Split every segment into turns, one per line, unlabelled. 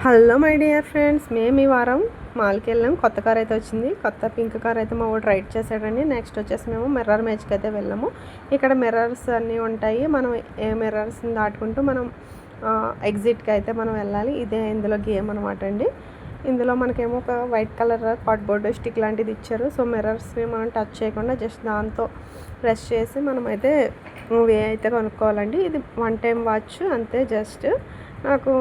Hello my dear friends, మేము ఈ వారం మాల్కి వెళ్ళాం. కొత్త కార్ అయితే వచ్చింది. కొత్త పింక్ కార్ అయితే మా వాడు రైడ్ చేశాడండి. నెక్స్ట్ వచ్చేసి మేము మిర్రర్ మ్యాచ్కి అయితే వెళ్ళాము. ఇక్కడ మిర్రర్స్ అన్నీ ఉంటాయి. మనం ఏ మిర్రర్స్ని దాటుకుంటూ మనం ఎగ్జిట్కి అయితే మనం వెళ్ళాలి. ఇదే ఇందులో గేమ్ అనమాట అండి. ఇందులో మనకేమో ఒక వైట్ కలర్ కార్డ్బోర్డ్ స్టిక్ లాంటిది ఇచ్చారు. సో మిర్రర్స్ని మనం టచ్ చేయకుండా జస్ట్ దాంతో ప్రెస్ చేసి మనమైతే వే అయితే కొనుక్కోవాలండి. ఇది 1 టైం వాచ్ అంతే. జస్ట్ నాకు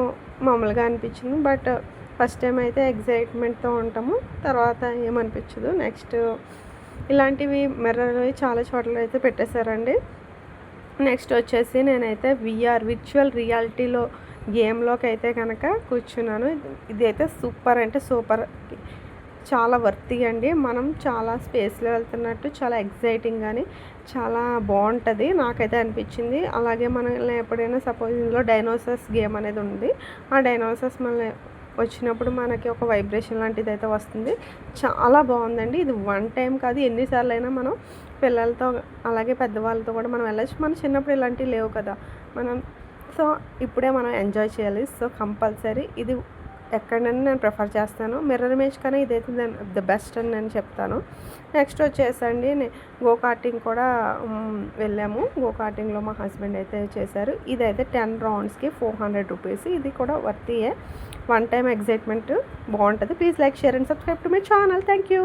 మామూలుగా అనిపించింది, బట్ ఫస్ట్ టైం అయితే ఎగ్జైట్మెంట్తో ఉంటాము, తర్వాత ఏమనిపించదు. నెక్స్ట్ ఇలాంటివి మిర్రర్వి చాలా చోట్ల అయితే పెట్టేశారండి. నెక్స్ట్ వచ్చేసి నేనైతే విర్చువల్ రియాలిటీలో గేమ్లోకి అయితే కనుక కూర్చున్నాను. ఇది అయితే సూపర్ అంటే సూపర్, చాలా వర్తీ అండి. మనం చాలా స్పేస్లో వెళ్తున్నట్టు, చాలా ఎగ్జైటింగ్ కానీ చాలా బాగుంటుంది నాకైతే అనిపించింది. అలాగే మనల్ని ఎప్పుడైనా సపోజ్ ఇందులో డైనోసార్స్ గేమ్ అనేది ఉంది. ఆ డైనోసార్స్ మనల్ని వచ్చినప్పుడు మనకి ఒక వైబ్రేషన్ లాంటిది అయితే వస్తుంది. చాలా బాగుందండి. ఇది 1 టైం కాదు, ఎన్నిసార్లు అయినా మనం పిల్లలతో అలాగే పెద్దవాళ్ళతో కూడా మనం వెళ్ళచ్చు. మన చిన్నప్పుడు ఇలాంటివి లేవు కదా మనం. సో ఇప్పుడే మనం ఎంజాయ్ చేయాలి. సో కంపల్సరీ ఇది ఎక్కడైనా నేను ప్రిఫర్ చేస్తాను. మిర్రర్ ఇమేజ్ కన్నా ఇదైతే ద బెస్ట్ అని నేను చెప్తాను. నెక్స్ట్ వచ్చేసండి గో కార్టింగ్ కూడా వెళ్ళాము. గో కార్టింగ్లో మా హస్బెండ్ అయితే చేశారు. ఇదైతే 10 రౌండ్స్కి 400 రూపీస్. ఇది కూడా వర్తీయే. 1 టైం ఎగ్జైట్మెంట్ బాగుంటుంది. Please like, share and subscribe to my channel. Thank you.